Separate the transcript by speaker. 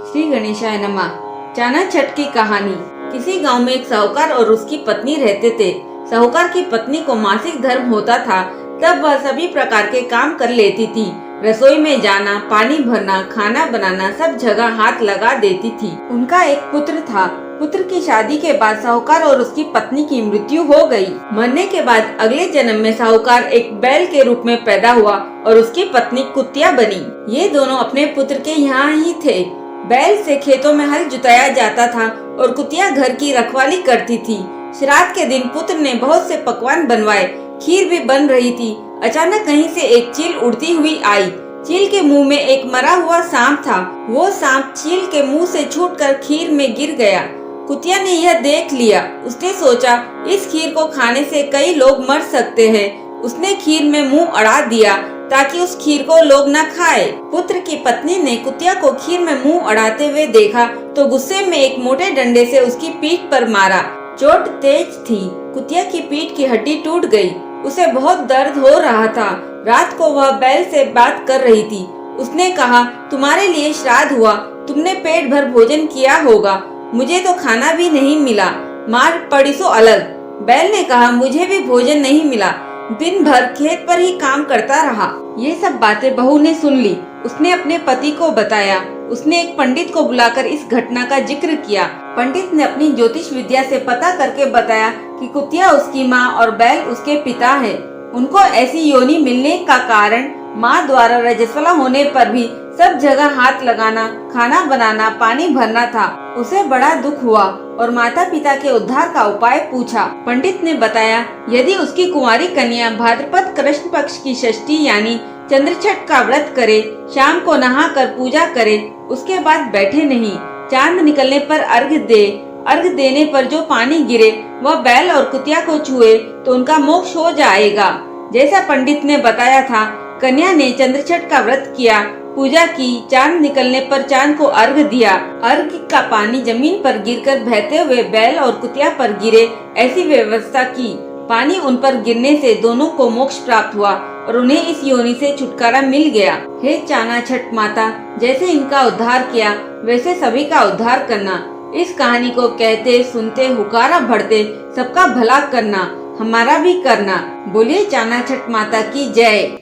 Speaker 1: श्री गणेशाय नमः। चाना छठ की कहानी। किसी गांव में एक साहूकार और उसकी पत्नी रहते थे। साहूकार की पत्नी को मासिक धर्म होता था, तब वह सभी प्रकार के काम कर लेती थी। रसोई में जाना, पानी भरना, खाना बनाना, सब जगह हाथ लगा देती थी। उनका एक पुत्र था। पुत्र की शादी के बाद साहूकार और उसकी पत्नी की मृत्यु हो गई। मरने के बाद अगले जन्म में साहूकार एक बैल के रूप में पैदा हुआ और उसकी पत्नी कुतिया बनी। ये दोनों अपने पुत्र के यहाँ ही थे। बैल से खेतों में हल जुताया जाता था और कुतिया घर की रखवाली करती थी। श्राद्ध के दिन पुत्र ने बहुत से पकवान बनवाए। खीर भी बन रही थी। अचानक कहीं से एक चील उड़ती हुई आई। चील के मुंह में एक मरा हुआ सांप था। वो सांप चील के मुंह से छूटकर खीर में गिर गया। कुतिया ने यह देख लिया। उसने सोचा, इस खीर को खाने से कई लोग मर सकते हैं। उसने खीर में मुंह अड़ा दिया ताकि उस खीर को लोग न खाए। पुत्र की पत्नी ने कुतिया को खीर में मुंह अड़ाते हुए देखा तो गुस्से में एक मोटे डंडे से उसकी पीठ पर मारा। चोट तेज थी। कुतिया की पीठ की हड्डी टूट गई। उसे बहुत दर्द हो रहा था। रात को वह बैल से बात कर रही थी। उसने कहा, तुम्हारे लिए श्राद्ध हुआ, तुमने पेट भर भोजन किया होगा, मुझे तो खाना भी नहीं मिला, मार पड़ी सो अलग। बैल ने कहा, मुझे भी भोजन नहीं मिला, दिन भर खेत पर ही काम करता रहा। ये सब बातें बहू ने सुन ली। उसने अपने पति को बताया। उसने एक पंडित को बुलाकर इस घटना का जिक्र किया। पंडित ने अपनी ज्योतिष विद्या से पता करके बताया कि कुतिया उसकी माँ और बैल उसके पिता है। उनको ऐसी योनि मिलने का कारण माँ द्वारा रजस्वला होने पर भी सब जगह हाथ लगाना, खाना बनाना, पानी भरना था। उसे बड़ा दुख हुआ और माता पिता के उद्धार का उपाय पूछा। पंडित ने बताया, यदि उसकी कुंवारी कन्या भाद्रपद कृष्ण पक्ष की षष्ठी यानी चंद्रछठ का व्रत करे, शाम को नहाकर पूजा करे, उसके बाद बैठे नहीं, चांद निकलने पर अर्घ्य दे, अर्घ्य देने पर जो पानी गिरे वह बैल और कुतिया को छुए तो उनका मोक्ष हो जाएगा। जैसा पंडित ने बताया था, कन्या ने चंद्रछठ का व्रत किया, पूजा की, चांद निकलने पर चांद को अर्घ्य दिया। अर्घ्य का पानी जमीन पर गिरकर बहते हुए बैल और कुतिया पर गिरे, ऐसी व्यवस्था की। पानी उन पर गिरने से दोनों को मोक्ष प्राप्त हुआ और उन्हें इस योनि से छुटकारा मिल गया। हे चाना छठ माता, जैसे इनका उद्धार किया वैसे सभी का उद्धार करना। इस कहानी को कहते सुनते हुकारा भरते सबका भला करना, हमारा भी करना। बोलिए चाना छठ माता की जय।